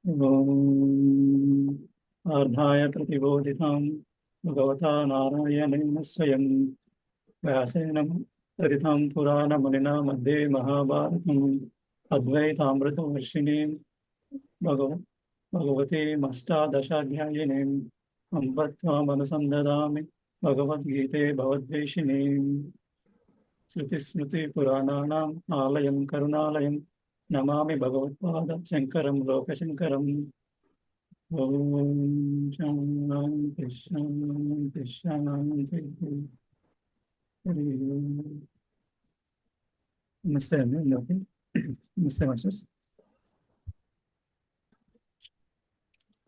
ॐ अर्धाय प्रतिबोधितां भगवता नारायणेन स्वयं व्यासेन तदितां पुराणमुनिना मध्ये महाभारतम् अद्वैतामृतवर्षिणीं भगव भगवतीमष्टादशाध्यायिनीम् अम्ब त्वामनुसन्दधामि भगवद्गीते भवद्वेषिणीम् श्रुतिस्मृतिपुराणानाम् आलयं करुणालयं नमामि भगवत्पाद शङ्करं लोकशङ्करम् ॐ शान्ति शान्ति शान्तिः। हरि ओम्। नमస్తే అండి అందరికీ. నమస్తే మాస్టర్స్.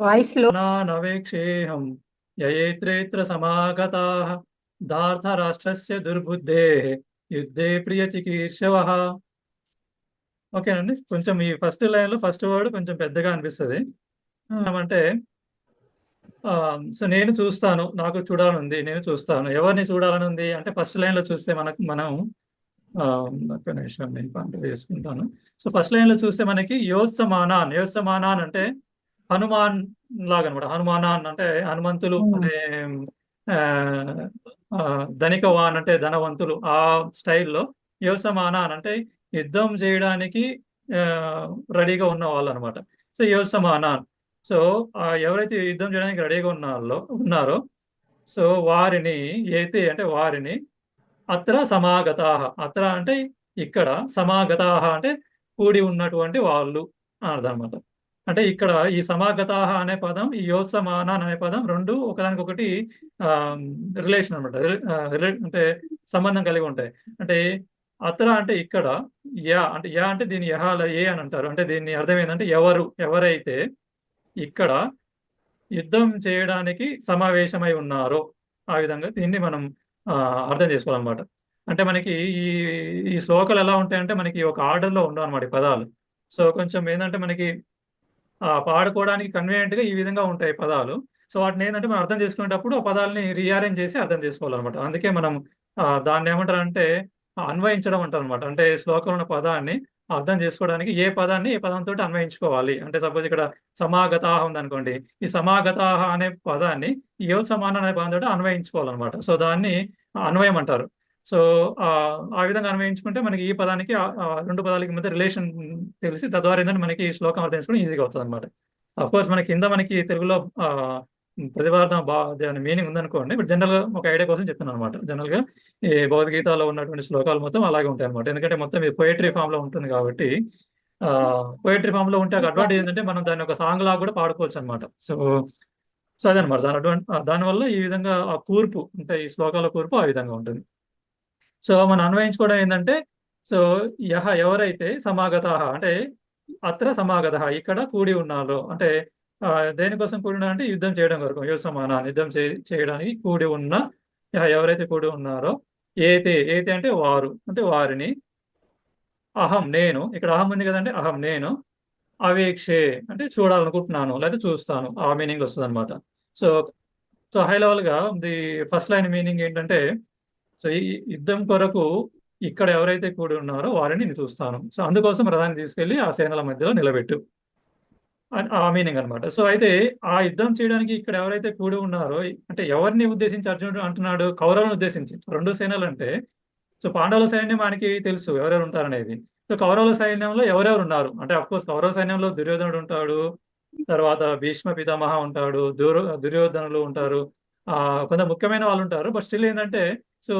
వాయిస్ లో నావేక్షేహం యయేత్రేత్ర సమాగతాః దార్థరాష్ట్రస్య దుర్బుద్ధేః యుద్ధే ప్రియచికీర్షవః. ఓకేనండి, కొంచెం ఈ ఫస్ట్ లైన్లో ఫస్ట్ వర్డ్ కొంచెం పెద్దగా అనిపిస్తుంది. అంటే సో నేను చూస్తాను, నాకు చూడాలనుంది, నేను చూస్తాను. ఎవరిని చూడాలని ఉంది అంటే ఫస్ట్ లైన్లో చూస్తే మనం ఒక్క నిమిషం నేను పంట వేసుకుంటాను. సో ఫస్ట్ లైన్లో చూస్తే మనకి యోత్సమానాన్ అంటే హనుమాన్ లాగా అనమాట. హనుమానాన్ అంటే హనుమంతులు అంటే ధనికవాన్ అంటే ధనవంతులు ఆ స్టైల్లో. యోత్సమానాన్ అంటే యుద్ధం చేయడానికి రెడీగా ఉన్న వాళ్ళు అనమాట. సో యోత్సమానాన్. సో ఎవరైతే యుద్ధం చేయడానికి రెడీగా ఉన్నారో సో వారిని అంటే వారిని అత్ర సమాగతాః. అత్ర అంటే ఇక్కడ, సమాగతాః అంటే కూడి ఉన్నటువంటి వాళ్ళు అర్థం అనమాట. అంటే ఇక్కడ ఈ సమాగతాః అనే పదం, ఈ యోత్సమానాన్ అనే పదం రెండు ఒకదానికొకటి రిలేషన్ అనమాట. అంటే సంబంధం కలిగి ఉంటాయి. అంటే అత్ర అంటే ఇక్కడ, యా అంటే దీన్ని యహాల ఏ అని అంటారు. అంటే దీన్ని అర్థం ఏంటంటే ఎవరైతే ఇక్కడ యుద్ధం చేయడానికి సమావేశమై ఉన్నారో ఆ విధంగా దీన్ని మనం అర్థం చేసుకోవాలన్నమాట. అంటే మనకి ఈ శ్లోకాలు ఎలా ఉంటాయంటే మనకి ఒక ఆర్డర్లో ఉండవు అనమాట ఈ పదాలు. సో కొంచెం ఏంటంటే మనకి పాడుకోవడానికి కన్వీనియంట్గా ఈ విధంగా ఉంటాయి పదాలు. సో వాటిని ఏంటంటే మనం అర్థం చేసుకునేటప్పుడు ఆ పదాలని రీఅరేంజ్ చేసి అర్థం చేసుకోవాలన్నమాట. అందుకే మనం దాన్ని ఏమంటారంటే అన్వయించడం అంటారు అనమాట. అంటే శ్లోకంలో ఉన్న పదాన్ని అర్థం చేసుకోవడానికి ఏ పదాన్ని ఏ పదంతో అన్వయించుకోవాలి. అంటే సపోజ్ ఇక్కడ సమాగతాహ ఉందనుకోండి, ఈ సమాగతాహ అనే పదాన్ని ఈ యోత్సమాన అనే పదంతో అన్వయించుకోవాలన్నమాట. సో దాన్ని అన్వయం అంటారు. సో ఆ విధంగా అన్వయించుకుంటే మనకి ఈ పదానికి రెండు పదాలకి మధ్య రిలేషన్ తెలిసి తద్వారా ఏంటంటే మనకి ఈ శ్లోకం అర్థం చేసుకోవడం ఈజీగా అవుతుంది అనమాట. అఫ్కోర్స్ మనకి కింద మనకి తెలుగులో ప్రతిపాదన దాని మీనింగ్ ఉందనుకోండి, బట్ జనరల్గా ఒక ఐడియా కోసం చెప్తున్నాను అనమాట. జనరల్గా ఈ భగవద్గీతలో ఉన్నటువంటి శ్లోకాలు మొత్తం అలాగే ఉంటాయి అనమాట. ఎందుకంటే మొత్తం ఇది పోయిటరీ ఫామ్లో ఉంటుంది కాబట్టి. పోయిటరీ ఫామ్లో ఉంటే అడ్వాంటేజ్ ఏంటంటే మనం దాన్ని ఒక సాంగ్ లాగా కూడా పాడుకోవచ్చు అనమాట. సో అదనమాట దానివల్ల ఈ విధంగా ఆ కూర్పు అంటే ఈ శ్లోకాల కూర్పు ఆ విధంగా ఉంటుంది. సో మనం అన్వయించుకోవడం ఏంటంటే సో ఎవరైతే సమాగత అంటే అత్ర సమాగత ఇక్కడ కూడి ఉన్నారో అంటే దేనికోసం కూడి ఉన్నారంటే యుద్ధం చేయడం వరకు యుద్ధమానాన్ని యుద్ధం చేయడానికి కూడి ఉన్న ఎవరైతే కూడి ఉన్నారో ఏతే అంటే వారు అంటే వారిని అహం నేను, ఇక్కడ అహం ఉంది కదంటే అహం నేను, అవేక్షే అంటే చూడాలనుకుంటున్నాను లేదా చూస్తాను ఆ మీనింగ్ వస్తుంది అనమాట. సో హై లెవెల్గా ది ఫస్ట్ లైన్ మీనింగ్ ఏంటంటే సో ఈ యుద్ధం కొరకు ఇక్కడ ఎవరైతే కూడి ఉన్నారో వారిని నేను చూస్తాను. సో అందుకోసం రథాన్ని తీసుకెళ్లి ఆ సేనల మధ్యలో నిలబెట్టు ఆ మీనింగ్ అనమాట. సో అయితే ఆ యుద్ధం చేయడానికి ఇక్కడ ఎవరైతే కూడి ఉన్నారో అంటే ఎవరిని ఉద్దేశించి అర్జునుడు అంటున్నాడు? కౌరవులను ఉద్దేశించి. రెండు సేనలు అంటే సో పాండవుల సైన్యం మనకి తెలుసు ఎవరెవరు ఉంటారనేది. సో కౌరవుల సైన్యంలో ఎవరెవరు ఉన్నారు అంటే అఫ్కోర్స్ కౌరవ సైన్యంలో దుర్యోధనుడు ఉంటాడు, తర్వాత భీష్మ పితామహ ఉంటాడు, దుర్యోధనులు ఉంటారు, కొంత ముఖ్యమైన వాళ్ళు ఉంటారు. బట్ స్టిల్ ఏంటంటే సో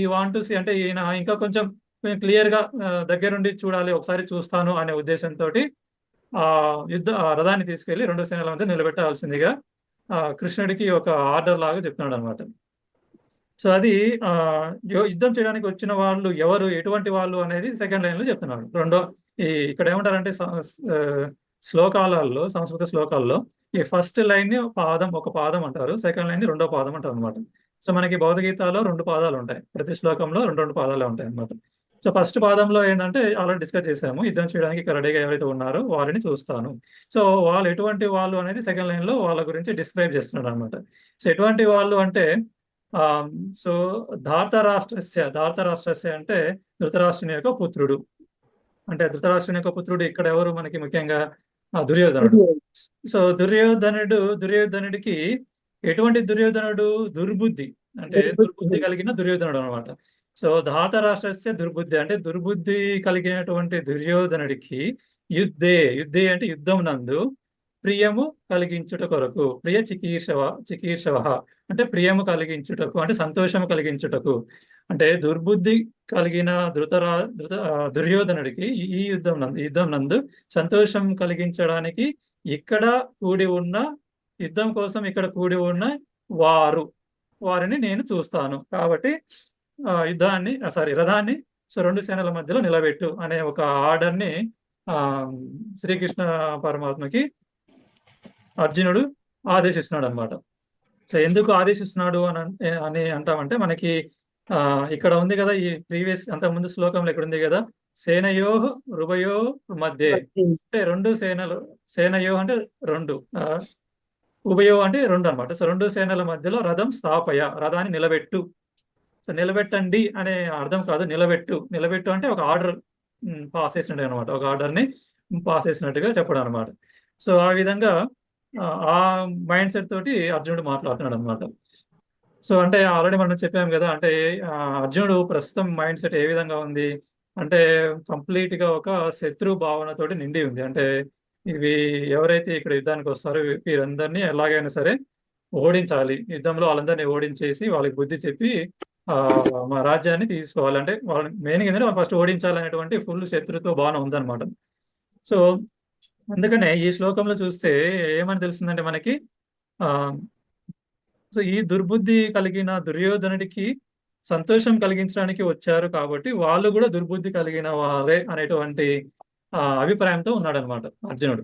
ఈ వాంట్ టు సీ అంటే ఈయన ఇంకా కొంచెం క్లియర్గా దగ్గరుండి చూడాలి, ఒకసారి చూస్తాను అనే ఉద్దేశంతో రథాన్ని తీసుకెళ్లి రెండు సేనల మధ్య నిలబెట్టాల్సిందిగా కృష్ణుడికి ఒక ఆర్డర్ లాగా చెప్తున్నాడు అనమాట. సో అది యుద్ధం చేయడానికి వచ్చిన వాళ్ళు ఎవరు, ఎటువంటి వాళ్ళు అనేది సెకండ్ లైన్లో చెప్తున్నాడు. ఇక్కడ ఏమంటారంటే శ్లోకాలలో సంస్కృత శ్లోకాల్లో ఈ ఫస్ట్ లైన్ ఒక పాదం అంటారు, సెకండ్ లైన్ రెండో పాదం అంటారు అనమాట. సో మనకి భగవద్గీతలో రెండు పాదాలు ఉంటాయి, ప్రతి శ్లోకంలో రెండు పాదాలే ఉంటాయి అనమాట. సో ఫస్ట్ పాదంలో ఏంటంటే ఆల్రెడీ డిస్కస్ చేసాము, యుద్ధం చేయడానికి ఇక్కడ రెడీగా ఎవరైతే ఉన్నారో వారిని చూస్తాను. సో వాళ్ళు ఎటువంటి వాళ్ళు అనేది సెకండ్ లైన్లో వాళ్ళ గురించి డిస్క్రైబ్ చేస్తున్నాడు అనమాట. సో ఎటువంటి వాళ్ళు అంటే సో ధార్తరాష్ట్రస్య అంటే ధృతరాష్ట్రుని యొక్క పుత్రుడు. అంటే ధృతరాష్ట్రుని యొక్క పుత్రుడు ఇక్కడ ఎవరు మనకి ముఖ్యంగా దుర్యోధనుడు. దుర్యోధనుడు. సో దుర్యోధనుడికి ఎటువంటి దుర్యోధనుడు? దుర్బుద్ధి, అంటే దుర్బుద్ధి దుర్బుద్ధి. కలిగిన దుర్యోధనుడు అనమాట. సో ధాతరాష్ట్రస్య దుర్బుద్ధి, అంటే దుర్బుద్ధి కలిగినటువంటి దుర్యోధనుడికి యుద్ధే అంటే యుద్ధం నందు ప్రియము కలిగించుట కొరకు, ప్రియ చికీర్షవ అంటే ప్రియము కలిగించుటకు, అంటే సంతోషము కలిగించుటకు, అంటే దుర్బుద్ధి కలిగిన దుర్యోధనుడికి ఈ యుద్ధం నందు సంతోషం కలిగించడానికి ఇక్కడ కూడి ఉన్న, యుద్ధం కోసం ఇక్కడ కూడి ఉన్న వారిని నేను చూస్తాను. కాబట్టి రథాన్ని రెండు సేనల మధ్యలో నిలబెట్టు అనే ఒక ఆర్డర్ని శ్రీకృష్ణ పరమాత్మకి అర్జునుడు ఆదేశిస్తున్నాడు అనమాట. సో ఎందుకు ఆదేశిస్తున్నాడు అని అంటామంటే, మనకి ఇక్కడ ఉంది కదా, ఈ ప్రీవియస్ అంతకుముందు శ్లోకంలో ఇక్కడ ఉంది కదా, సేనయో రుభయో మధ్య, అంటే రెండు సేనలు, సేనయో అంటే రెండు, ఉభయో అంటే రెండు అనమాట. సో రెండు సేనల మధ్యలో రథం స్థాపయ, రథాన్ని నిలబెట్టు. సో నిలబెట్టండి అనే అర్థం కాదు, నిలబెట్టు అంటే ఒక ఆర్డర్ పాస్ చేసినట్టు అనమాట, ఒక ఆర్డర్ని పాస్ చేసినట్టుగా చెప్పడం అనమాట. సో ఆ విధంగా ఆ మైండ్ సెట్ తోటి అర్జునుడు మాట్లాడుతున్నాడు అనమాట. సో అంటే ఆల్రెడీ మనం చెప్పాం కదా, అంటే అర్జునుడు ప్రస్తుతం మైండ్ సెట్ ఏ విధంగా ఉంది అంటే, కంప్లీట్ గా ఒక శత్రు భావనతోటి నిండి ఉంది. అంటే ఇవి ఎవరైతే ఇక్కడ యుద్ధానికి వస్తారో వీరందరినీ ఎలాగైనా సరే ఓడించాలి, యుద్ధంలో వాళ్ళందరినీ ఓడించేసి వాళ్ళకి బుద్ధి చెప్పి మా రాజ్యాన్ని తీసుకోవాలి, అంటే వాళ్ళని మెయిన్ ఏంటంటే ఫస్ట్ ఓడించాలనేటువంటి ఫుల్ శత్రుత్వ భావన ఉందన్నమాట. సో అందుకనే ఈ శ్లోకంలో చూస్తే ఏమని తెలుస్తుందంటే మనకి, ఆ సో ఈ దుర్బుద్ధి కలిగిన దుర్యోధనుడికి సంతోషం కలిగించడానికి వచ్చారు కాబట్టి వాళ్ళు కూడా దుర్బుద్ధి కలిగిన వారే అనేటువంటి అభిప్రాయంతో ఉన్నాడనమాట అర్జునుడు.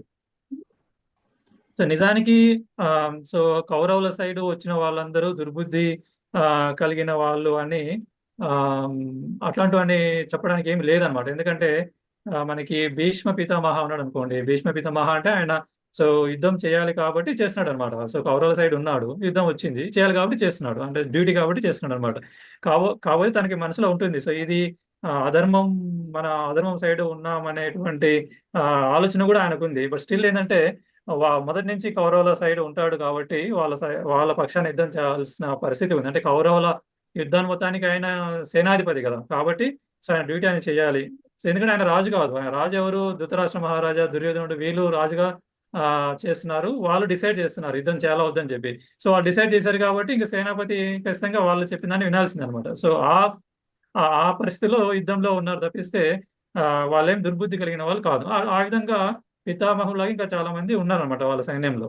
సో నిజానికి సో కౌరవుల సైడ్ వచ్చిన వాళ్ళందరూ దుర్బుద్ధి కలిగిన వాళ్ళు అని అట్లాంటివన్నీ చెప్పడానికి ఏమి లేదనమాట. ఎందుకంటే మనకి భీష్మ పితామహ ఉన్నాడు అనుకోండి, భీష్మ పితామహ అంటే ఆయన సో యుద్ధం చేయాలి కాబట్టి చేస్తున్నాడు అనమాట. సో కౌరవుల సైడ్ ఉన్నాడు, యుద్ధం వచ్చింది చేయాలి కాబట్టి చేస్తున్నాడు, అంటే డ్యూటీ కాబట్టి చేస్తున్నాడు అనమాట. కాబట్టి తనకి మనసులో ఉంటుంది, సో ఇది అధర్మం, మన అధర్మం సైడ్ ఉన్నామనేటువంటి ఆలోచన కూడా ఆయనకు ఉంది. బట్ స్టిల్ ఏంటంటే మొదటి నుంచి కౌరవుల సైడ్ ఉంటాడు కాబట్టి వాళ్ళ పక్షాన్ని యుద్ధం చేయాల్సిన పరిస్థితి ఉంది. అంటే కౌరవుల యుద్ధాన్ని మొత్తానికి ఆయన సేనాధిపతి కదా, కాబట్టి సో ఆయన డ్యూటీ ఆయన చేయాలి. సో ఎందుకంటే ఆయన రాజు కాదు, ఆయన రాజు ఎవరు? ధృతరాష్ట్ర మహారాజా, దుర్యోధనుడు, వీళ్ళు రాజుగా చేస్తున్నారు, వాళ్ళు డిసైడ్ చేస్తున్నారు యుద్ధం చేయాలా వద్దని చెప్పి. సో వాళ్ళు డిసైడ్ చేశారు కాబట్టి ఇంకా సేనాపతి ఖచ్చితంగా వాళ్ళు చెప్పిన దాన్ని వినాల్సింది అనమాట. సో ఆ పరిస్థితిలో యుద్ధంలో ఉన్నారు తప్పిస్తే వాళ్ళేం దుర్బుద్ధి కలిగిన వాళ్ళు కాదు. ఆ విధంగా పితామహులాగా ఇంకా చాలా మంది ఉన్నారనమాట వాళ్ళ సైన్యంలో.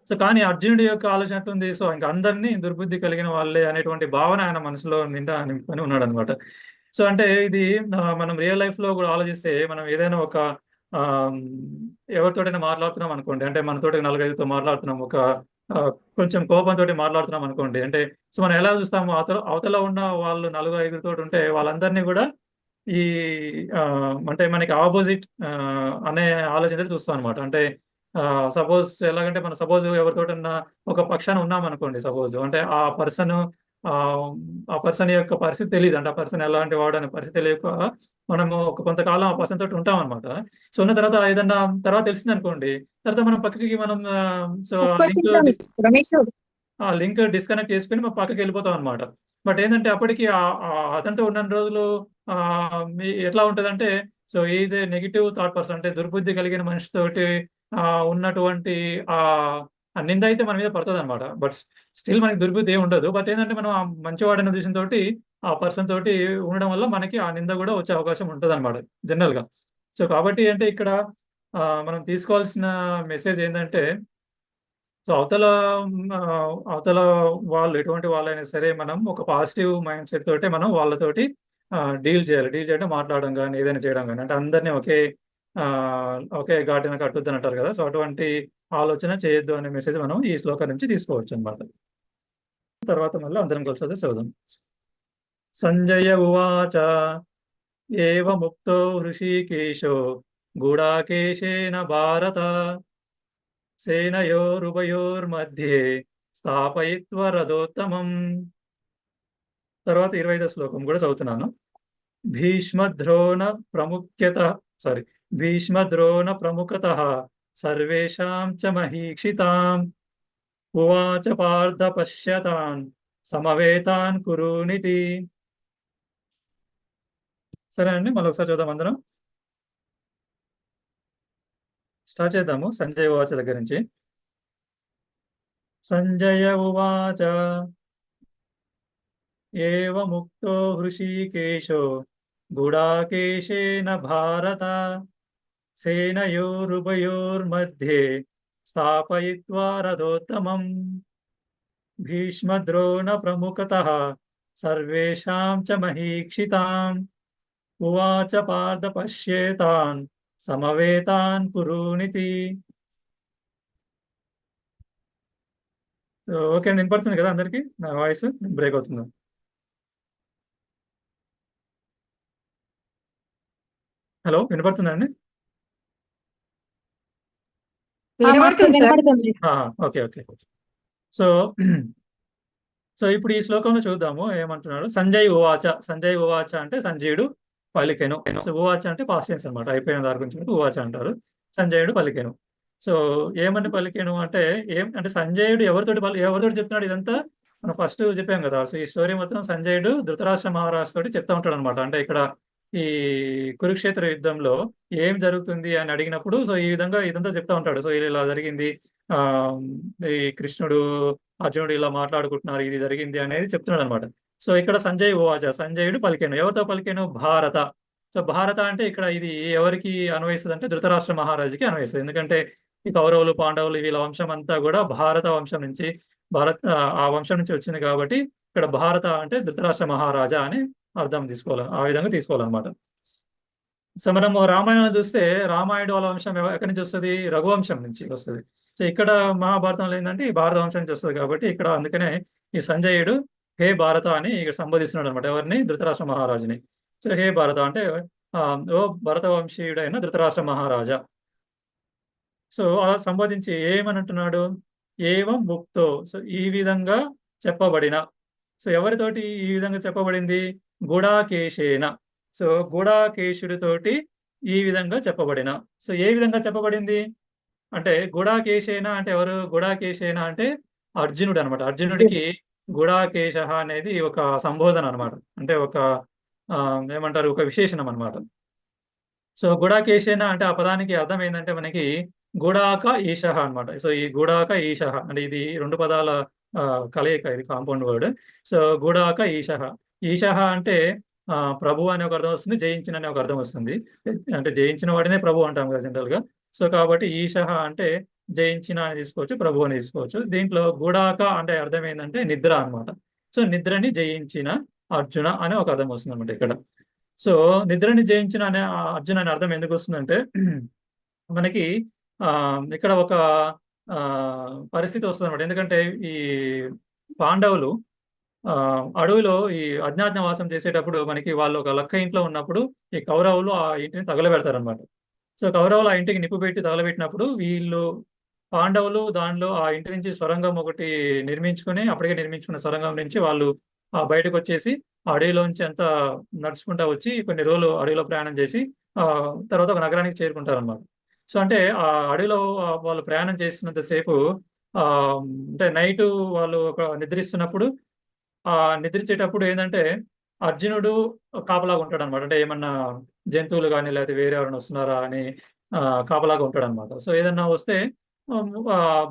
సో కానీ అర్జునుడి యొక్క ఆలోచన ఎట్లుంది, సో ఇంకా అందరినీ దుర్బుద్ధి కలిగిన వాళ్ళే అనేటువంటి భావన ఆయన మనసులో నిండా నింపుకొని ఉన్నాడు అనమాట. సో అంటే ఇది మనం రియల్ లైఫ్ లో కూడా ఆలోచిస్తే, మనం ఏదైనా ఒక ఎవరితోటైనా మాట్లాడుతున్నాం అనుకోండి, అంటే మనతోటి 4-5తో మాట్లాడుతున్నాం, ఒక కొంచెం కోపంతో మాట్లాడుతున్నాం అనుకోండి, అంటే సో మనం ఎలా చూస్తాము, అవతల ఉన్న వాళ్ళు 4-5 తోటి ఉంటే వాళ్ళందరినీ కూడా ఈ అంటే మనకి ఆపోజిట్ అనే ఆలోచన చూస్తాం అనమాట. అంటే సపోజ్ ఎలాగంటే, మనం సపోజ్ ఎవరితోటన్నా ఒక పక్షాన ఉన్నాం అనుకోండి, సపోజ్ అంటే ఆ పర్సన్ యొక్క పరిస్థితి తెలియదు, అంటే ఆ పర్సన్ ఎలాంటి వాడు అనే పరిస్థితి తెలియక మనము కొంతకాలం ఆ పర్సన్ తోటి ఉంటాం అనమాట. సో ఉన్న తర్వాత ఏదన్నా తర్వాత తెలిసింది అనుకోండి, తర్వాత మనం పక్కకి మనం సో లింక్ డిస్కనెక్ట్ చేసుకుని మనం పక్కకి వెళ్ళిపోతాం అనమాట. బట్ ఏంటంటే అప్పటికి అతనితో ఉన్న రోజులు ఎట్లా ఉంటుందంటే, so is a negative thought person, అంటే దుర్బుద్ధి కలిగిన మనిషితోటి ఉన్నటువంటి ఆ నింద అయితే మన మీద పడుతుంది అనమాట. బట్ స్టిల్ మనకి దుర్బుద్ధి ఏమి ఉండదు. బట్ ఏంటంటే మనం ఆ మంచివాడనే ఉద్దేశంతో ఆ పర్సన్ తోటి ఉండడం వల్ల మనకి ఆ నింద కూడా వచ్చే అవకాశం ఉంటుంది అనమాట జనరల్ గా. సో కాబట్టి అంటే ఇక్కడ మనం తీసుకోవాల్సిన మెసేజ్ ఏంటంటే, సో అవతల వాళ్ళు ఎటువంటి వాళ్ళైనా సరే మనం ఒక పాజిటివ్ మైండ్ సెట్ తోటి మనం వాళ్ళతోటి డీల్ చేయడం, మాట్లాడడం కానీ ఏదైనా చేయడం కానీ, అంటే అందరినీ ఒకే ఘాటిన కట్టుద్దని అంటారు కదా. సో అటువంటి ఆలోచన చేయొద్దు అనే మెసేజ్ మనం ఈ శ్లోకం నుంచి తీసుకోవచ్చు అనమాట. తర్వాత మళ్ళీ అందరం కలిసి చదువుదాం. సంజయ ఉవాచ ఏవముక్తో హృషీకేశో గూఢాకేశేన భారత సేనయోరుభయోర్మధ్యే స్థాపయిత్వ రథోత్తమం. తర్వాత 25వ శ్లోకం కూడా చదువుతున్నాను. భీష్మద్రోణ ప్రముఖతః సర్వేషాం చ మహీక్షితాం ఉవాచ పార్థ పశ్యతాన్ సమవేతాన్ కురునితి. సరే అండి, మళ్ళీ ఒకసారి చూద్దాం అందరం. స్టార్ట్ చేద్దాము సంజయ్ ఉవాచ దగ్గర నుంచి. సంజయ ఉవాచ ఏవముక్తో హృషీకేశో గుడాకేశేన భారత సేనయోరుభయోర్मध्ये స్థాపయిత్వా రథోత్తమం భీష్మద్రోణ ప్రముఖతః సర్వేషాం చ మహీక్షితాం ఉవాచ పార్థ పశ్యేతాన్ సమవేతాన్ కురునితి. ఓకే అండి, వినపడుతుంది కదా అందరికి? నా వాయిస్ బ్రేక్ అవుతుందా? హలో, వినపడుతుందా అండి? వినబడుతుంది sir. Okay okay. So so ఇప్పుడు ఈ శ్లోకంలో చూద్దాము ఏమంటున్నాడు. సంజయ్ ఉవాచ. సంజయ్ ఉవాచ అంటే సంజయుడు పలికెను. సో ఉవాచ అంటే పాస్ట్ టెన్స్ అనమాట, అయిపోయిన దాని గురించి ఉవాచ అంటారు. సంజయుడు పలికెను. సో ఏమని పలికెను అంటే అంటే సంజయుడు ఎవరితోటి చెప్తున్నాడు ఇదంతా మనం ఫస్ట్ చెప్పాం కదా. సో ఈ స్టోరీ మొత్తం సంజయుడు ధృతరాష్ట్ర మహారాజు తోటి చెప్తా ఉంటాడు అనమాట. అంటే ఇక్కడ ఈ కురుక్షేత్ర యుద్ధంలో ఏం జరుగుతుంది అని అడిగినప్పుడు సో ఈ విధంగా ఇదంతా చెప్తా ఉంటాడు. సో ఇలా జరిగింది, ఆ ఈ కృష్ణుడు అర్జునుడు ఇలా మాట్లాడుకుంటున్నారు, ఇది జరిగింది అనేది చెప్తున్నాడు అనమాట. సో ఇక్కడ సంజయ్ ఉవాచ, సంజయుడు పలికెను. ఎవరితో పలికెను? భారత. సో భారత అంటే ఇక్కడ ఇది ఎవరికి అన్వయిస్తుంది అంటే ధృతరాష్ట్ర మహారాజుకి అన్వయిస్తుంది. ఎందుకంటే ఈ కౌరవులు పాండవులు వీళ్ళ వంశం అంతా కూడా భారత వంశం నుంచి ఆ వంశం నుంచి వచ్చింది కాబట్టి ఇక్కడ భారత అంటే ధృతరాష్ట్ర మహారాజా అని అర్థం తీసుకోవాలి, ఆ విధంగా తీసుకోవాలన్నమాట. సో మనము రామాయణం చూస్తే రామాయణుడు వాళ్ళ వంశం ఎక్కడి నుంచి వస్తుంది? రఘువంశం నుంచి వస్తుంది. సో ఇక్కడ మహాభారతంలో ఏంటంటే ఈ భారత వంశం నుంచి వస్తుంది కాబట్టి ఇక్కడ అందుకనే ఈ సంజయుడు హే భారత అని ఇక్కడ సంబోధిస్తున్నాడు అనమాట. ఎవరిని? ధృతరాష్ట్ర మహారాజుని. సో హే భారత అంటే ఓ భరత వంశీయుడైన ధృతరాష్ట్ర మహారాజా. సో అలా సంబోధించి ఏమని అంటున్నాడు? ఏవం ముక్తో. సో ఈ విధంగా చెప్పబడిన. సో ఎవరితోటి ఈ విధంగా చెప్పబడింది? గుడాకేశేన. సో గుడాకేశుడితోటి ఈ విధంగా చెప్పబడిన. సో ఏ విధంగా చెప్పబడింది అంటే గుడాకేశేన అంటే ఎవరు? గుడాకేశేన అంటే అర్జునుడు అనమాట. అర్జునుడికి గుడాకేశ అనేది ఒక సంబోధన అనమాట. అంటే ఒక ఏమంటారు, ఒక విశేషణం అనమాట. సో గుడాకేశేన అంటే ఆ పదానికి అర్థం ఏంటంటే మనకి గుడాక ఈశ అనమాట. సో ఈ గుడాక ఈశ అంటే ఇది రెండు పదాల కలయిక, ఇది కాంపౌండ్ వర్డ్. సో గుడాక ఈశ. ఈశ అంటే ప్రభు అనే ఒక అర్థం వస్తుంది, జయించిన అనే ఒక అర్థం వస్తుంది. అంటే జయించిన వాడినే ప్రభు అంటాం కదా జనరల్ గా. సో కాబట్టి ఈశ అంటే జయించిన అని తీసుకోవచ్చు, ప్రభు అని తీసుకోవచ్చు. దీంట్లో గుడాక అంటే అర్థం ఏంటంటే నిద్ర అనమాట. సో నిద్రని జయించిన అర్జున అనే ఒక అర్థం వస్తుంది అనమాట ఇక్కడ. సో నిద్రని జయించిన అనే అర్జున అనే అర్థం ఎందుకు వస్తుందంటే మనకి ఇక్కడ ఒక పరిస్థితి వస్తుంది అనమాట. ఎందుకంటే ఈ పాండవులు అడవిలో ఈ అజ్ఞాతవాసం చేసేటప్పుడు మనకి వాళ్ళు ఒక లక్క ఇంట్లో ఉన్నప్పుడు ఈ కౌరవులు ఆ ఇంటిని తగలబెడతారనమాట. సో కౌరవులు ఆ ఇంటికి నిప్పు పెట్టి తగలబెట్టినప్పుడు వీళ్ళు పాండవులు దానిలో ఆ ఇంటి నుంచి సొరంగం ఒకటి నిర్మించుకుని అప్పటికే నిర్మించుకున్న సొరంగం నుంచి వాళ్ళు బయటకు వచ్చేసి అడవిలోంచి అంతా నడుచుకుంటా వచ్చి కొన్ని రోజులు అడవిలో ప్రయాణం చేసి తర్వాత ఒక నగరానికి చేరుకుంటారు అనమాట. సో అంటే ఆ అడవిలో వాళ్ళు ప్రయాణం చేస్తున్నంతసేపు అంటే నైట్ వాళ్ళు ఒక నిద్రిస్తున్నప్పుడు నిద్రించేటప్పుడు ఏంటంటే అర్జునుడు కాపలాగా ఉంటాడు అనమాట. అంటే ఏమన్నా జంతువులు కానీ లేకపోతే వేరే ఎవరైనా వస్తున్నారా అని కాపలాగా ఉంటాడు అనమాట. సో ఏదన్నా వస్తే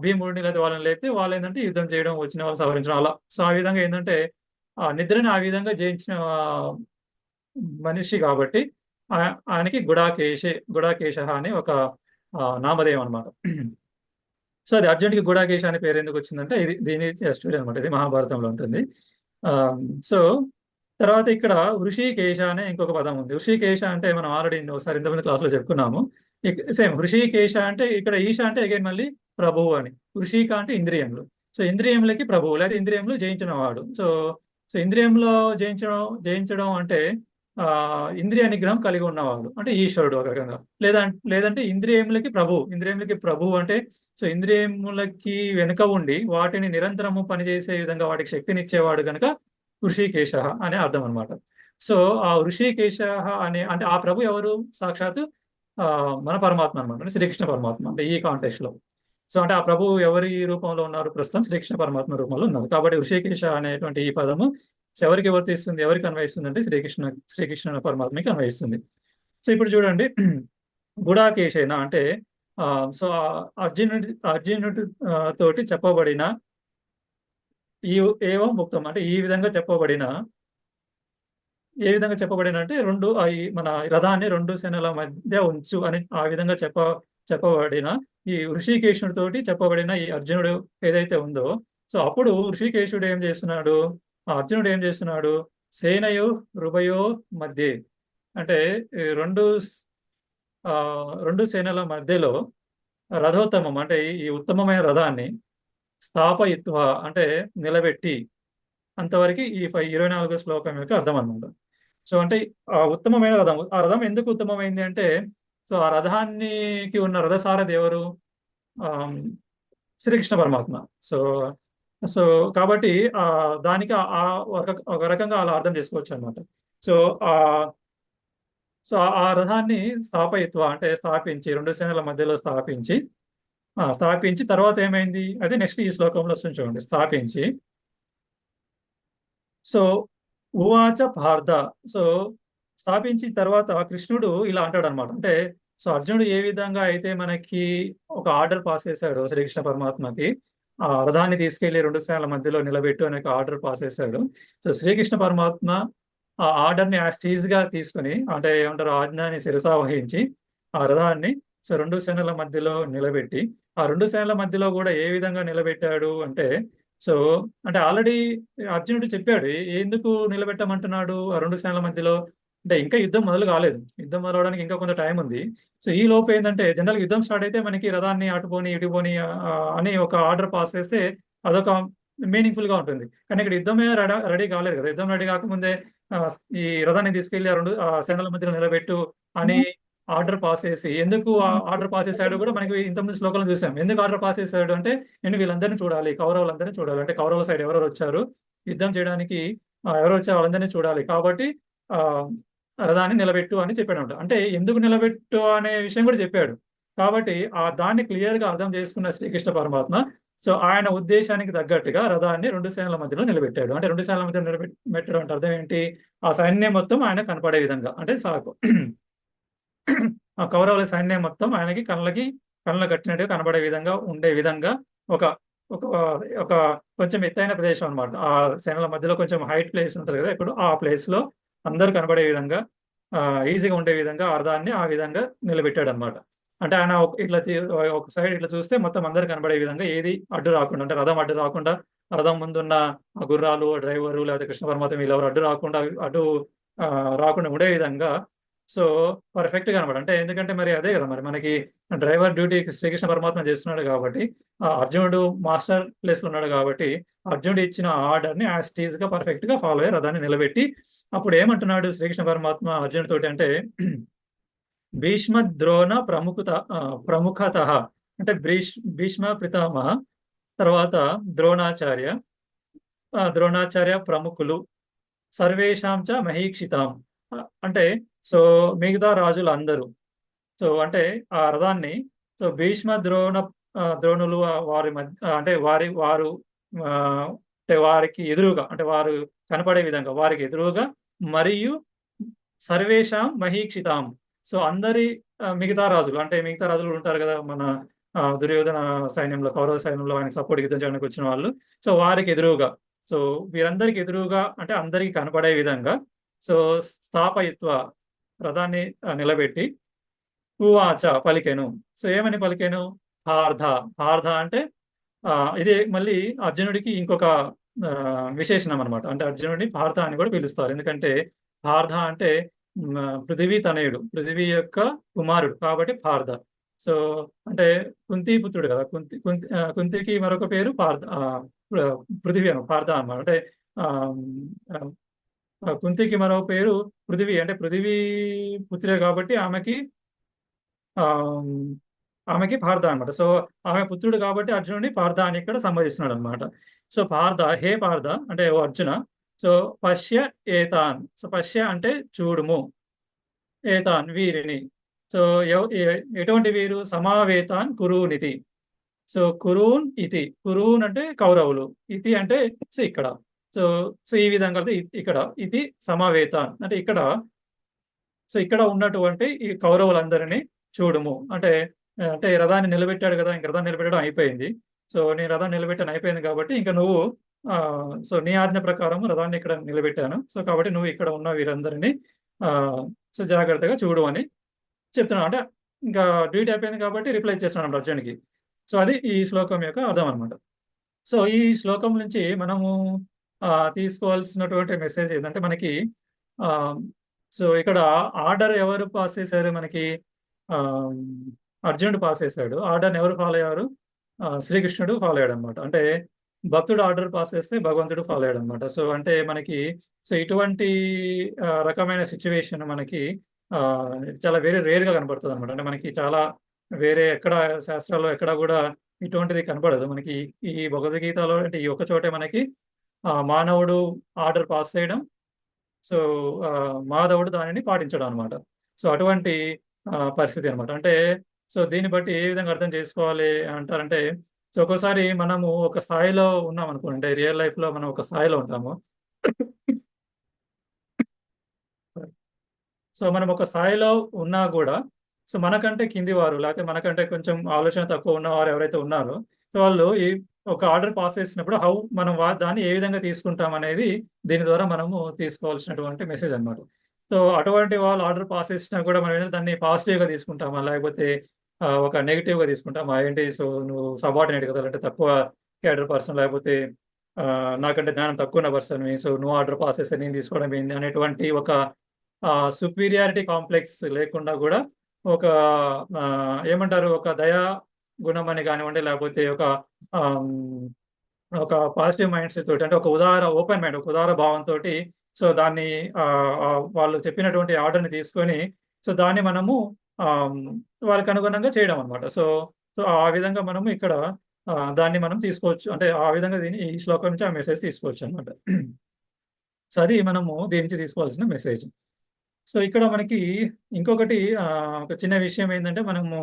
భీముడిని లేదా వాళ్ళని లేకపోతే వాళ్ళు ఏంటంటే యుద్ధం చేయడం, వచ్చిన వాళ్ళు సవరించడం అలా. సో ఆ విధంగా ఏంటంటే ఆ నిద్రని ఆ విధంగా జయించిన మనిషి కాబట్టి ఆయనకి గుడాకేశ అని ఒక నామధేయం అనమాట. సో అది అర్జునుడికి గుడాకేశ అనే పేరు ఎందుకు వచ్చిందంటే ఇది దీని స్టోరీ అనమాట. ఇది మహాభారతంలో ఉంటుంది. సో తర్వాత ఇక్కడ హృషికేశ అనే ఇంకొక పదం ఉంది. హృషికేశ అంటే మనం ఆల్రెడీ ఒకసారి ఇంతకుముందు క్లాస్లో చెప్పుకున్నాము. సేమ్ హృషికేశ అంటే ఇక్కడ ఈశ అంటే అగైన్ మళ్ళీ ప్రభువు అని. హృషిక అంటే ఇంద్రియములు. సో ఇంద్రియములకి ప్రభువు లేదా ఇంద్రియములు జయించిన వాడు. సో ఇంద్రియంలో జయించడం అంటే ఇంద్రియ నిగ్రహం కలిగి ఉన్నవాడు అంటే ఈశ్వరుడు ఒక రకంగా. లేదంటే ఇంద్రియములకి ప్రభు అంటే సో ఇంద్రియములకి వెనుక ఉండి వాటిని నిరంతరము పనిచేసే విధంగా వాటికి శక్తినిచ్చేవాడు కనుక ఋషికేశ అనే అర్థం అనమాట. సో ఆ ఋషికేశ అనే అంటే ఆ ప్రభు ఎవరు? సాక్షాత్ మన పరమాత్మ అనమాట, అంటే శ్రీకృష్ణ పరమాత్మ అంటే ఈ కాంటెక్స్ట్ లో. సో అంటే ఆ ప్రభువు ఎవరి రూపంలో ఉన్నారు? ప్రస్తుతం శ్రీకృష్ణ పరమాత్మ రూపంలో ఉన్నారు. కాబట్టి ఋషికేశ అనేటువంటి ఈ పదము ఎవరికి వర్తిస్తుంది, ఎవరికి అన్వయిస్తుంది అంటే శ్రీకృష్ణ పరమాత్మకి అన్వయిస్తుంది. సో ఇప్పుడు చూడండి, గుడాకేశేన అంటే సో అర్జునుడి తోటి చెప్పబడిన ఈ ఏవం ముక్తం అంటే ఈ విధంగా చెప్పబడిన, ఏ విధంగా చెప్పబడిన అంటే మన రథాన్ని రెండు సేనల మధ్య ఉంచు అని ఆ విధంగా చెప్పబడిన ఈ ఋషికేశుడితోటి చెప్పబడిన ఈ అర్జునుడు ఏదైతే ఉందో, సో అప్పుడు ఋషికేశుడు ఏం చేస్తున్నాడు, ఆ అర్జునుడు ఏం చేస్తున్నాడు, సేనయో రుభయో మధ్య అంటే ఈ రెండు సేనల మధ్యలో రథోత్తమం అంటే ఈ ఉత్తమమైన రథాన్ని స్థాపయిత్వ అంటే నిలబెట్టి, అంతవరకు ఈ 24వ శ్లోకం యొక్క అర్థం అన్నమాట. సో అంటే ఆ ఉత్తమమైన రథం, ఆ రథం ఎందుకు ఉత్తమమైంది అంటే, సో ఆ రథానికి ఉన్న రథసారథి ఎవరు? ఆమ్, శ్రీకృష్ణ పరమాత్మ. సో సో కాబట్టి దానికి ఒక రకంగా అలా అర్థం చేసుకోవచ్చు అనమాట. సో ఆ సో ఆ రథాన్ని స్థాపయిత్వ అంటే స్థాపించి, రెండు సేనల మధ్యలో స్థాపించి తర్వాత ఏమైంది అది నెక్స్ట్ ఈ శ్లోకంలో వస్తుంది చూడండి. స్థాపించి సో ఉవాచ పార్థ, సో స్థాపించిన తర్వాత కృష్ణుడు ఇలా అంటాడు అనమాట. అంటే సో అర్జునుడు ఏ విధంగా అయితే మనకి ఒక ఆర్డర్ పాస్ చేశాడు శ్రీకృష్ణ పరమాత్మకి, ఆ రథాన్ని తీసుకెళ్లి రెండు సేనల మధ్యలో నిలబెట్టు అనే ఆర్డర్ పాస్ చేశాడు. సో శ్రీకృష్ణ పరమాత్మ ఆ ఆర్డర్ ని యాజ్ గా తీసుకుని, అంటే ఏమంటారు, ఆజ్ఞాన్ని శిరసా వహించి ఆ రథాన్ని సో రెండు సేనల మధ్యలో నిలబెట్టి, ఆ రెండు సేనల మధ్యలో కూడా ఏ విధంగా నిలబెట్టాడు అంటే, సో అంటే ఆల్రెడీ అర్జునుడు చెప్పాడు ఎందుకు నిలబెట్టమంటున్నాడు ఆ రెండు సేనల మధ్యలో అంటే, ఇంకా యుద్ధం మొదలు కాలేదు, యుద్ధం మొదలవడానికి ఇంకా కొంత టైం ఉంది. సో ఈ లోపు ఏంటంటే జనరల్ యుద్ధం స్టార్ట్ అయితే మనకి రథాన్ని అటుపోని ఇటుపోని అని ఒక ఆర్డర్ పాస్ చేస్తే అదొక మీనింగ్ఫుల్ గా ఉంటుంది. కానీ ఇక్కడ యుద్ధమే రెడీ కాలేదు కదా, యుద్ధం రెడీ కాకముందే ఈ రథాన్ని తీసుకెళ్లి ఆ రెండు సేనల మధ్యలో నిలబెట్టు అని ఆర్డర్ పాస్ చేసి, ఎందుకు ఆర్డర్ పాస్ చేశాడు కూడా మనకి ఇంతకుముందు శ్లోకంలో చూసాం. ఎందుకు ఆర్డర్ పాస్ చేశాడు అంటే, నేను వీళ్ళందరినీ చూడాలి, కౌరవులందరినీ చూడాలి, అంటే కౌరవ సైడ్ ఎవరెవరు వచ్చారు యుద్ధం చేయడానికి, ఎవరు వచ్చారు వాళ్ళందరినీ చూడాలి, కాబట్టి ఆ రథాన్ని నిలబెట్టు అని చెప్పాడు. అంటే ఎందుకు నిలబెట్టు అనే విషయం కూడా చెప్పాడు. కాబట్టి దాన్ని క్లియర్ గా అర్థం చేసుకున్న శ్రీకృష్ణ పరమాత్మ సో ఆయన ఉద్దేశానికి తగ్గట్టుగా రథాన్ని రెండు సేనల మధ్యలో నిలబెట్టాడు. అంటే రెండు సేనల మధ్యలో నిలబెట్టడం అంటే అర్థం ఏంటి, ఆ సైన్యం మొత్తం ఆయన కనపడే విధంగా, అంటే ఆ కౌరవుల సైన్యం మొత్తం ఆయనకి కళ్ళ కట్టినట్టుగా కనబడే విధంగా ఉండే విధంగా ఒక ఒక ఒక కొంచెం ఎత్తైన ప్రదేశం అనమాట. ఆ సేనల మధ్యలో కొంచెం హైట్ ప్లేస్ ఉంటుంది కదా, ఇప్పుడు ఆ ప్లేస్ లో అందరూ కనబడే విధంగా ఈజీగా ఉండే విధంగా రథాన్ని ఆ విధంగా నిలబెట్టాడు అనమాట. అంటే ఆయన ఇట్లా ఒక సైడ్ ఇట్లా చూస్తే మొత్తం అందరు కనబడే విధంగా ఏది అడ్డు రాకుండా, అంటే రథం అడ్డు రాకుండా, రథం ముందున్న గుర్రాలు, డ్రైవరు లేదా కృష్ణ పరమాత్మ వీళ్ళెవరు అడ్డు రాకుండా ఉండే విధంగా సో పర్ఫెక్ట్ గా అనమాట. అంటే ఎందుకంటే మరి అదే కదా, మరి మనకి డ్రైవర్ డ్యూటీ శ్రీకృష్ణ పరమాత్మ చేస్తున్నాడు కాబట్టి, అర్జునుడు మాస్టర్ ప్లేస్ లో ఉన్నాడు కాబట్టి అర్జునుడు ఇచ్చిన ఆర్డర్ ని యాజ్ టీజ్ గా పర్ఫెక్ట్ గా ఫాలో అయ్యి రథాన్ని నిలబెట్టి, అప్పుడు ఏమంటున్నాడు శ్రీకృష్ణ పరమాత్మ అర్జునుడి తోటి అంటే, భీష్మ ద్రోణ ప్రముఖత అంటే భీష్మ పితామహ, తర్వాత ద్రోణాచార్య ప్రముఖులు, సర్వేషాం చ మహీక్షితాం అంటే సో మిగతా రాజులు అందరూ, సో అంటే ఆ రథాన్ని సో భీష్మ ద్రోణులు వారి మధ్య అంటే వారు అంటే వారికి ఎదురుగా, అంటే వారు కనపడే విధంగా వారికి ఎదురుగా, మరియు సర్వేషాం మహీక్షితాం సో అందరి మిగతా రాజులు ఉంటారు కదా మన దుర్యోధన సైన్యంలో, కౌరవ సైన్యంలో ఆయనకు సపోర్ట్ యుద్ధం చేయడానికి వచ్చిన వాళ్ళు, సో వారికి ఎదురుగా, సో వీరందరికి ఎదురుగా అంటే అందరికి కనపడే విధంగా సో స్థాపయిత్వ రథాన్ని నిలబెట్టి, ఉవాచ పలికెను, సో ఏమని పలికెను, పార్థ అంటే ఇది మళ్ళీ అర్జునుడికి ఇంకొక విశేషణం అనమాట. అంటే అర్జునుడిని పార్థ అని కూడా పిలుస్తారు, ఎందుకంటే పార్థ అంటే పృథివీ తనయుడు, పృథివీ యొక్క కుమారుడు కాబట్టి పార్థ. సో అంటే కుంతి పుత్రుడు కదా, కుంతికి మరొక పేరు పృథివీ పార్థ అన్నమాట. అంటే కుంతికి మరో పేరు పృథివీ, అంటే పృథివీ పుత్రే కాబట్టి ఆమెకి పార్థ అనమాట. సో ఆమె పుత్రుడు కాబట్టి అర్జునుడిని పార్థ అని ఇక్కడ సంబోధిస్తున్నాడు అనమాట. సో హే పార్థ అంటే ఓ అర్జున, సో పశ్య ఏతాన్, సో పశ్య అంటే చూడుము, ఏతాన్ వీరిని, సో ఎటువంటి వీరు సమావేతాన్ కురూనితి. సో కురూన్ ఇతి, కురూన్ అంటే కౌరవులు, ఇతి అంటే సో ఇక్కడ. సో సో ఈ విధంగా ఇక్కడ ఇది సమావేతాన్ అంటే ఇక్కడ. సో ఇక్కడ ఉన్నటువంటి ఈ కౌరవులందరినీ చూడుము అంటే అంటే రథాన్ని నిలబెట్టాడు కదా, ఇంక రథాన్ని నిలబెట్టడం అయిపోయింది. సో నేను రథాన్ని నిలబెట్టాను అయిపోయింది కాబట్టి ఇంకా నువ్వు సో నీ ఆజ్ఞ ప్రకారం రథాన్ని ఇక్కడ నిలబెట్టాను. సో కాబట్టి నువ్వు ఇక్కడ ఉన్న వీరందరినీ సో జాగ్రత్తగా చూడు అని చెప్తున్నాను. అంటే ఇంకా డ్యూటీ అయిపోయింది కాబట్టి రిప్లై చేస్తున్నాను అర్జున్కి. సో అది ఈ శ్లోకం యొక్క అర్థం అనమాట. సో ఈ శ్లోకం నుంచి మనము తీసుకోవాల్సినటువంటి మెసేజ్ ఏంటంటే మనకి సో ఇక్కడ ఆర్డర్ ఎవరు పాస్ చేశారు మనకి? అర్జునుడు పాస్ చేశాడు. ఆర్డర్ని ఎవరు ఫాలో అయ్యారు? శ్రీకృష్ణుడు ఫాలో అయ్యాడు అనమాట. అంటే భక్తుడు ఆర్డర్ పాస్ చేస్తే భగవంతుడు ఫాలో అయ్యాడు అనమాట. సో అంటే మనకి సో ఇటువంటి రకమైన సిచ్యువేషన్ మనకి చాలా వేరే రేర్గా కనబడుతుంది అనమాట. అంటే మనకి చాలా వేరే ఎక్కడ శాస్త్రాల్లో ఎక్కడ కూడా ఇటువంటిది కనపడదు మనకి. ఈ భగవద్గీతలో అంటే ఈ ఒక్క చోటే మనకి మానవుడు ఆర్డర్ పాస్ చేయడం, సో మాధవుడు దానిని పాటించడం అనమాట. సో అటువంటి పరిస్థితి అనమాట. అంటే సో దీన్ని బట్టి ఏ విధంగా అర్థం చేసుకోవాలి అంటారంటే, సో ఒక్కోసారి మనము ఒక స్థాయిలో ఉన్నాం అనుకోండి, రియల్ లైఫ్లో మనం ఒక స్థాయిలో ఉంటాము. సో మనం ఒక స్థాయిలో ఉన్నా కూడా సో మనకంటే కింది వారు, లేకపోతే మనకంటే కొంచెం ఆలోచన తక్కువ ఉన్నవారు ఎవరైతే ఉన్నారో సో వాళ్ళు ఈ ఒక ఆర్డర్ పాస్ చేసినప్పుడు మనం దాన్ని ఏ విధంగా తీసుకుంటాం అనేది దీని ద్వారా మనము తీసుకోవాల్సినటువంటి మెసేజ్ అనమాట. సో అటువంటి వాళ్ళు ఆర్డర్ పాస్ చేసినా కూడా మనం ఏంటంటే దాన్ని పాజిటివ్గా తీసుకుంటామా, లేకపోతే ఒక నెగిటివ్గా తీసుకుంటామా? ఏంటి సో నువ్వు సబార్డినేట్ కదా, అంటే తక్కువ క్యాడర్ పర్సన్, లేకపోతే నాకంటే జ్ఞానం తక్కువ ఉన్న పర్సన్, సో నువ్వు ఆర్డర్ పాస్ చేస్తే నేను తీసుకోవడం ఏంటి అనేటువంటి ఒక సుపీరియారిటీ కాంప్లెక్స్ లేకుండా కూడా ఒక ఏమంటారు ఒక దయా గుణం అని కానివ్వండి, లేకపోతే ఒక పాజిటివ్ మైండ్ సెట్ తోటి, అంటే ఒక ఓపెన్ మైండ్, ఒక ఉదార భావంతో సో దాన్ని వాళ్ళు చెప్పినటువంటి ఆర్డర్ని తీసుకొని సో దాన్ని మనము వాళ్ళకి అనుగుణంగా చేయడం అనమాట. సో సో ఆ విధంగా మనము ఇక్కడ దాన్ని మనం తీసుకోవచ్చు. అంటే ఆ విధంగా ఈ శ్లోకం నుంచి ఆ మెసేజ్ తీసుకోవచ్చు అనమాట. సో అది మనము దీని నుంచి తీసుకోవాల్సిన మెసేజ్. సో ఇక్కడ మనకి ఇంకొకటి ఒక చిన్న విషయం ఏంటంటే మనము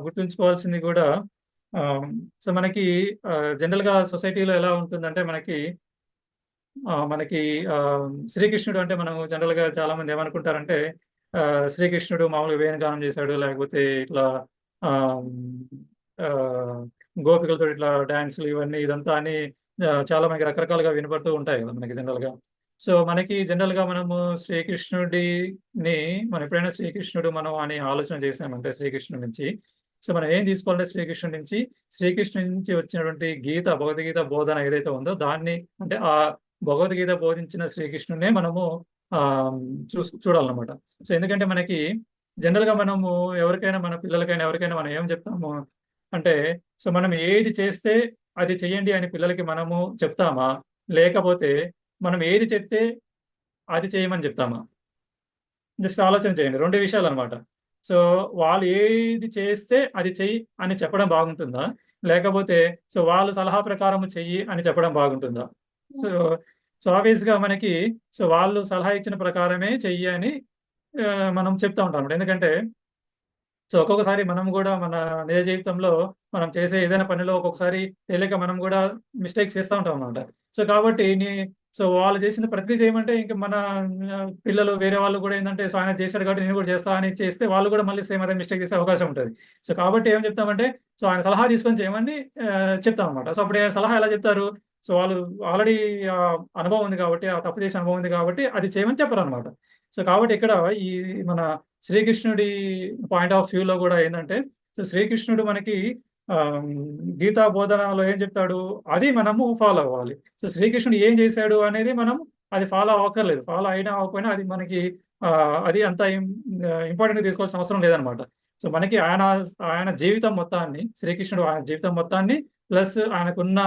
గుర్తుంచుకోవాల్సింది కూడా సో మనకి జనరల్గా సొసైటీలో ఎలా ఉంటుందంటే మనకి శ్రీకృష్ణుడు అంటే మనం జనరల్గా చాలా మంది ఏమనుకుంటారంటే శ్రీకృష్ణుడు మామూలుగా వేణుగానం చేశాడు, లేకపోతే ఇట్లా గోపికలతో ఇట్లా డాన్సులు ఇవన్నీ ఇదంతా అని చాలా మనకి రకరకాలుగా వినపడుతూ ఉంటాయి కదా మనకి జనరల్గా. సో మనకి జనరల్గా మనము మనం ఎప్పుడైనా శ్రీకృష్ణుడు మనం అని ఆలోచన చేసామంటే శ్రీకృష్ణుడి నుంచి సో మనం ఏం తీసుకోవాలంటే శ్రీకృష్ణుడి నుంచి వచ్చినటువంటి భగవద్గీత బోధన ఏదైతే ఉందో దాన్ని, అంటే ఆ భగవద్గీత బోధించిన శ్రీకృష్ణుడినే మనము చూడాలన్నమాట. సో ఎందుకంటే మనకి జనరల్గా మనము ఎవరికైనా, మన పిల్లలకైనా ఎవరికైనా మనం ఏం చెప్తాము అంటే సో మనం ఏది చేస్తే అది చెయ్యండి అని పిల్లలకి మనము చెప్తామా, లేకపోతే మనం ఏది చెప్తే అది చేయమని చెప్తామా? జస్ట్ ఆలోచన చేయండి. 2 విషయాలు అనమాట. సో వాళ్ళు ఏది చేస్తే అది చెయ్యి అని చెప్పడం బాగుంటుందా, లేకపోతే సో వాళ్ళు సలహా ప్రకారం చెయ్యి అని చెప్పడం బాగుంటుందా? సో సో ఆబ్వియస్గా మనకి సో వాళ్ళు సలహా ఇచ్చిన ప్రకారమే చెయ్యి అని మనం చెప్తా ఉంటాం. ఎందుకంటే సో ఒక్కొక్కసారి మనం కూడా మన నిజ జీవితంలో మనం చేసే ఏదైనా పనిలో ఒక్కొక్కసారి తెలియక మనం కూడా మిస్టేక్స్ చేస్తూ ఉంటాం అనమాట. సో కాబట్టి సో వాళ్ళు చేసిన ప్రతిదీ చేయమంటే ఇంకా మన పిల్లలు వేరే వాళ్ళు కూడా ఏంటంటే సో ఆయన చేశాడు కాబట్టి నేను కూడా చేస్తా అని చేస్తే వాళ్ళు కూడా మళ్ళీ సేమ్ అదే మిస్టేక్ చేసే అవకాశం ఉంటుంది. సో కాబట్టి ఏం చెప్తామంటే సో ఆయన సలహా తీసుకొని చేయమని చెప్తాం అనమాట. సో అప్పుడు సలహా ఎలా చెప్తారు? సో వాళ్ళు ఆల్రెడీ అనుభవం ఉంది కాబట్టి, ఆ తప్పు చేసే అనుభవం ఉంది కాబట్టి అది చేయమని చెప్పరు అనమాట. సో కాబట్టి ఇక్కడ ఈ మన శ్రీకృష్ణుడి పాయింట్ ఆఫ్ వ్యూలో కూడా ఏంటంటే సో శ్రీకృష్ణుడు మనకి గీతా బోధనలో ఏం చెప్తాడు అది మనము ఫాలో అవ్వాలి. సో శ్రీకృష్ణుడు ఏం చేశాడు అనేది మనం అది ఫాలో అవ్వక్కర్లేదు. ఫాలో అయినా అవ్వకపోయినా అది మనకి అది అంత ఇంపార్టెంట్గా తీసుకోవాల్సిన అవసరం లేదనమాట. సో మనకి ఆయన జీవితం మొత్తాన్ని, శ్రీకృష్ణుడు ఆయన జీవితం మొత్తాన్ని ప్లస్ ఆయనకున్న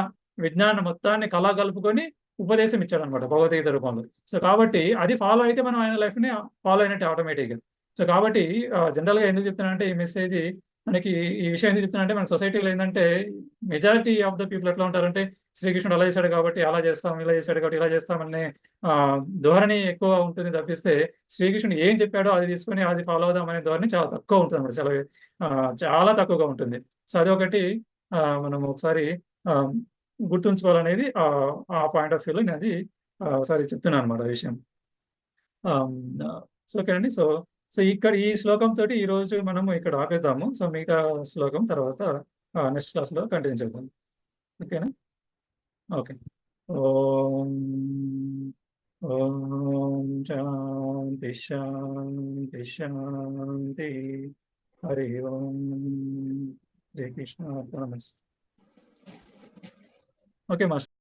విజ్ఞానం మొత్తాన్ని కలుపుకొని ఉపదేశం ఇచ్చాడనమాట భగవద్గీత రూపంలో. సో కాబట్టి అది ఫాలో అయితే మనం ఆయన లైఫ్ని ఫాలో అయినట్టు ఆటోమేటిక్గా. సో కాబట్టి జనరల్గా ఎందుకు చెప్తున్నానంటే ఈ మెసేజ్ మనకి ఈ విషయం ఎందుకు చెప్తున్నానంటే మన సొసైటీలో ఏంటంటే మెజారిటీ ఆఫ్ ద పీపుల్ ఎట్లా ఉంటారంటే శ్రీకృష్ణుడు అలా చేశాడు కాబట్టి అలా చేస్తాం, ఇలా చేశాడు కాబట్టి ఇలా చేస్తామనే ధోరణి ఎక్కువ ఉంటుంది తప్పిస్తే, శ్రీకృష్ణుడు ఏం చెప్పాడో అది తీసుకొని అది ఫాలో అవుదాం అనే ధోరణి చాలా తక్కువ ఉంటుందన్నమాట. చాలా తక్కువగా ఉంటుంది. సో, అదొకటి మనం ఒకసారి ఆహ్, గుర్తుంచుకోవాలనేది ఆ పాయింట్ ఆఫ్ వ్యూలో నేనది ఒకసారి చెప్తున్నానన్నమాట ఆ విషయం. ఆహ్, సో, ఓకే అండి. సో, ఇక్కడ ఈ శ్లోకంతోటి ఈరోజు మనము ఇక్కడ ఆపేద్దాము. సో, మిగతా శ్లోకం తర్వాత నెక్స్ట్ క్లాస్‌లో కంటిన్యూ చేద్దాం. ఓకేనా? ఓకే. ఓం ఓం శాంతి శాంతి శాంతి. హరి ఓం. శ్రీకృష్ణార్పణమస్తు. Okay master.